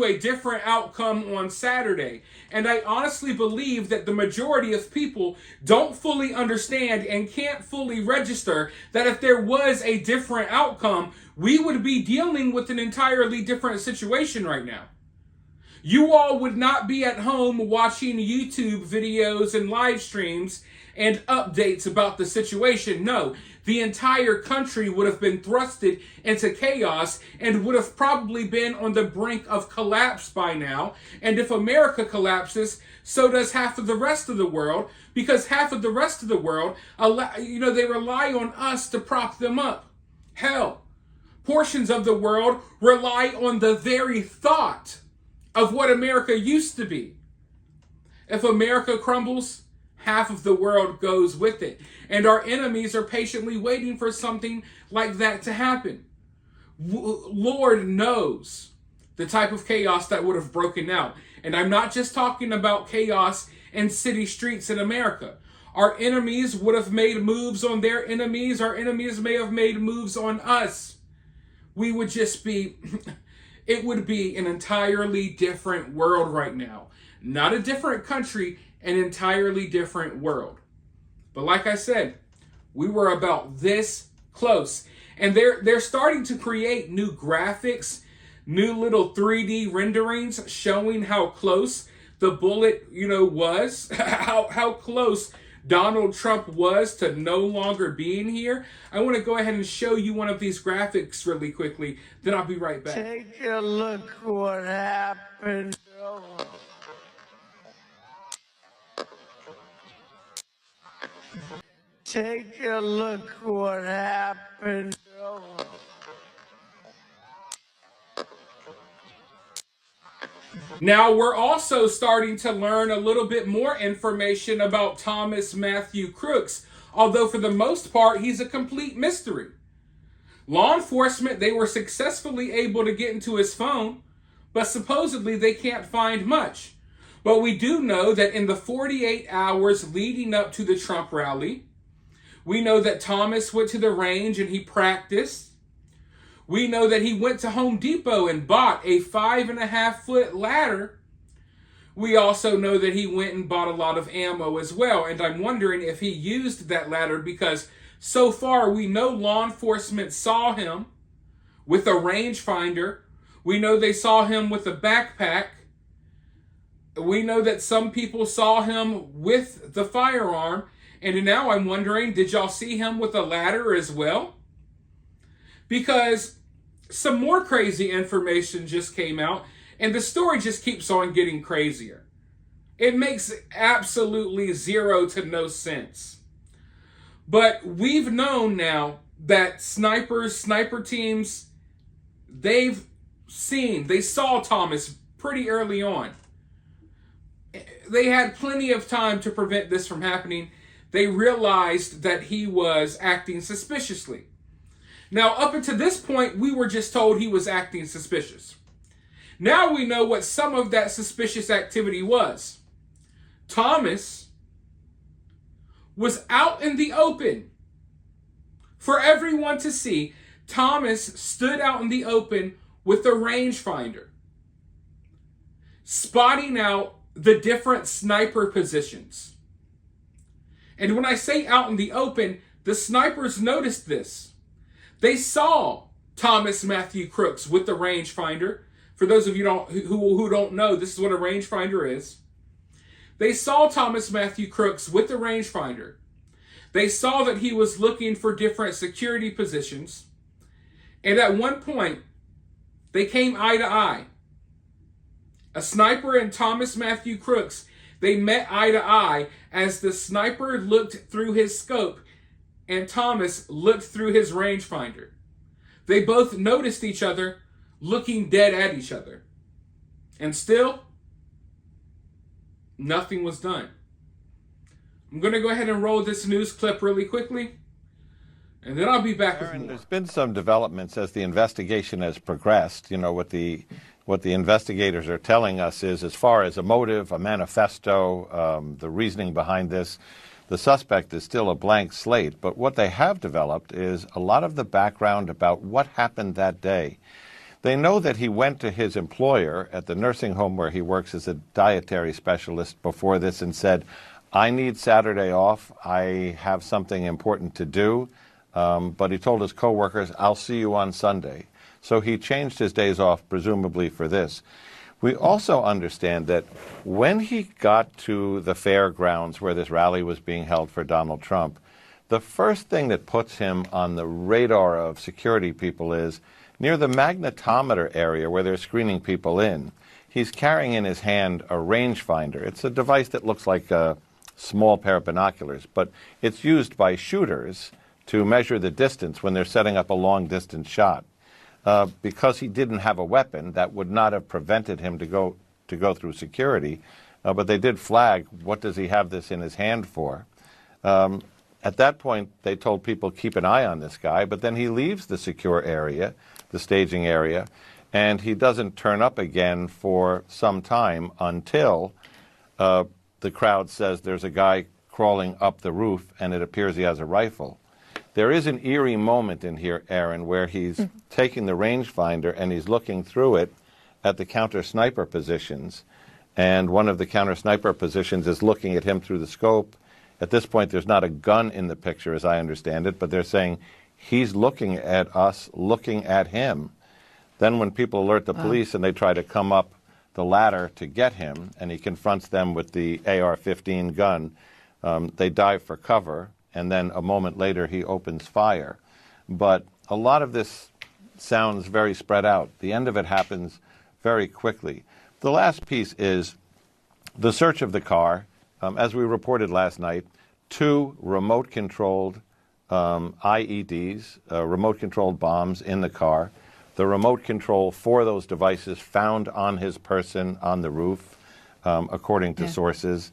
a different outcome on Saturday. And I honestly believe that the majority of people don't fully understand and can't fully register that if there was a different outcome, we would be dealing with an entirely different situation right now. You all would not be at home watching YouTube videos and live streams and updates about the situation. No, the entire country would have been thrusted into chaos and would have probably been on the brink of collapse by now. And if America collapses, so does half of the rest of the world, because half of the rest of the world, they rely on us to prop them up. Hell, portions of the world rely on the very thought of what America used to be. If America crumbles, half of the world goes with it. And our enemies are patiently waiting for something like that to happen. Lord knows the type of chaos that would have broken out. And I'm not just talking about chaos in city streets in America. Our enemies would have made moves on their enemies. Our enemies may have made moves on us. We would just be... It would be an entirely different world right now. Not a different country, an entirely different world. But like I said, we were about this close. And they're starting to create new graphics, new little 3D renderings showing how close the bullet, was, how close Donald Trump was to no longer being here. I want to go ahead and show you one of these graphics really quickly. Then I'll be right back. Take a look what happened. Take a look what happened. Now, we're also starting to learn a little bit more information about Thomas Matthew Crooks, although for the most part, he's a complete mystery. Law enforcement, they were successfully able to get into his phone, but supposedly they can't find much. But we do know that in the 48 hours leading up to the Trump rally, we know that Thomas went to the range and he practiced. We know that he went to Home Depot and bought a 5.5-foot ladder. We also know that he went and bought a lot of ammo as well. And I'm wondering if he used that ladder because so far we know law enforcement saw him with a rangefinder. We know they saw him with a backpack. We know that some people saw him with the firearm. And now I'm wondering, did y'all see him with a ladder as well? Because some more crazy information just came out, and the story just keeps on getting crazier. It makes absolutely zero to no sense. But we've known now that sniper teams, they saw Thomas pretty early on. They had plenty of time to prevent this from happening. They realized that he was acting suspiciously. Now, up until this point, we were just told he was acting suspicious. Now we know what some of that suspicious activity was. Thomas was out in the open for everyone to see. Thomas stood out in the open with a rangefinder, spotting out the different sniper positions. And when I say out in the open, the snipers noticed this. They saw Thomas Matthew Crooks with the rangefinder. For those of you who don't know, this is what a rangefinder is. They saw Thomas Matthew Crooks with the rangefinder. They saw that he was looking for different security positions. And at one point, they came eye to eye. A sniper and Thomas Matthew Crooks, they met eye to eye as the sniper looked through his scope and Thomas looked through his rangefinder. They both noticed each other looking dead at each other. And still, nothing was done. I'm going to go ahead and roll this news clip really quickly, and then I'll be back with more. There's been some developments as the investigation has progressed. What the investigators are telling us is, as far as a motive, a manifesto, the reasoning behind this, the suspect is still a blank slate, but what they have developed is a lot of the background about what happened that day. They know that he went to his employer at the nursing home where he works as a dietary specialist before this and said, I need Saturday off. I have something important to do. But he told his coworkers, I'll see you on Sunday. So he changed his days off, presumably for this. We also understand that when he got to the fairgrounds where this rally was being held for Donald Trump, the first thing that puts him on the radar of security people is near the magnetometer area where they're screening people in. He's carrying in his hand a rangefinder. It's a device that looks like a small pair of binoculars, but it's used by shooters to measure the distance when they're setting up a long-distance shot. Because he didn't have a weapon, that would not have prevented him to go through security, but they did flag, what does he have this in his hand for? At that point, they told people, keep an eye on this guy, but then he leaves the secure area, the staging area, and he doesn't turn up again for some time until the crowd says there's a guy crawling up the roof and it appears he has a rifle. There is an eerie moment in here, Aaron, where he's taking the rangefinder and he's looking through it at the counter sniper positions. And one of the counter sniper positions is looking at him through the scope. At this point, there's not a gun in the picture, as I understand it, but they're saying he's looking at us, looking at him. Then when people alert the police and they try to come up the ladder to get him, and he confronts them with the AR-15 gun, they dive for cover. And then a moment later, he opens fire. But a lot of this sounds very spread out. The end of it happens very quickly. The last piece is the search of the car. As we reported last night, 2 remote-controlled IEDs, remote-controlled bombs in the car. The remote control for those devices found on his person on the roof, according to sources.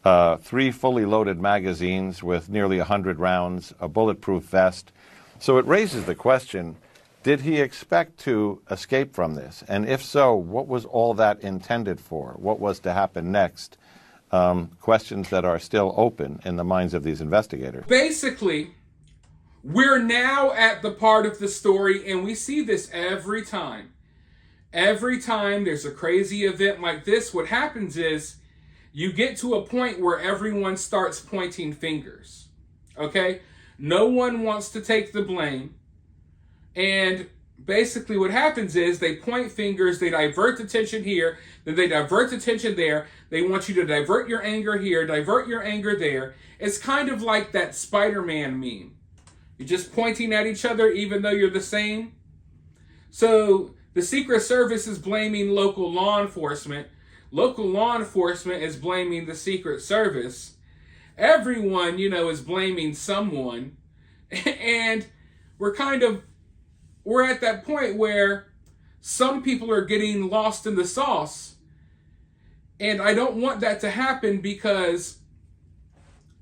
3 fully loaded magazines with nearly 100 rounds, a bulletproof vest. So it raises the question, did he expect to escape from this? And if so, what was all that intended for? What was to happen next? Questions that are still open in the minds of these investigators. Basically, we're now at the part of the story, and we see this every time. Every time there's a crazy event like this, what happens is you get to a point where everyone starts pointing fingers, okay? No one wants to take the blame. And basically what happens is they point fingers, they divert attention here, then they divert attention there. They want you to divert your anger here, divert your anger there. It's kind of like that Spider-Man meme. You're just pointing at each other even though you're the same. So the Secret Service is blaming local law enforcement. Local law enforcement is blaming the Secret Service. Everyone, is blaming someone. And we're at that point where some people are getting lost in the sauce. And I don't want that to happen because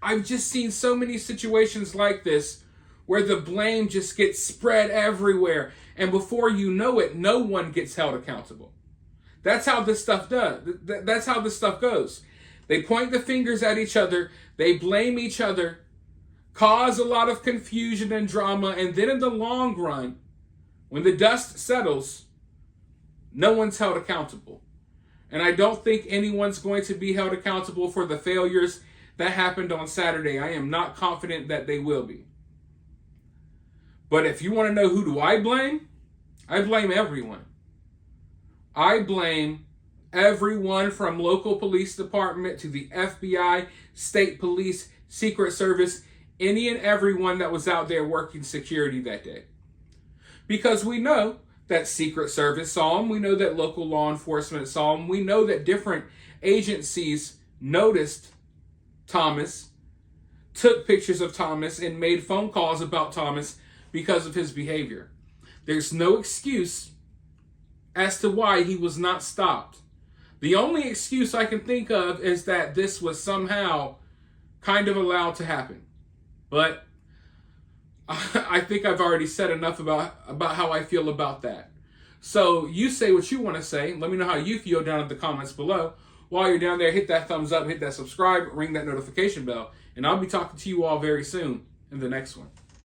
I've just seen so many situations like this where the blame just gets spread everywhere. And before you know it, no one gets held accountable. That's how this stuff does. That's how this stuff goes. They point the fingers at each other. They blame each other, cause a lot of confusion and drama. And then in the long run, when the dust settles, no one's held accountable. And I don't think anyone's going to be held accountable for the failures that happened on Saturday. I am not confident that they will be. But if you want to know who do I blame everyone. I blame everyone from local police department to the FBI, state police, Secret Service, any and everyone that was out there working security that day. Because we know that Secret Service saw him. We know that local law enforcement saw him. We know that different agencies noticed Thomas, took pictures of Thomas, and made phone calls about Thomas because of his behavior. There's no excuse as to why he was not stopped. The only excuse I can think of is that this was somehow kind of allowed to happen. But I think I've already said enough about how I feel about that. So you say what you want to say. Let me know how you feel down in the comments below. While you're down there, hit that thumbs up, hit that subscribe, ring that notification bell. And I'll be talking to you all very soon in the next one.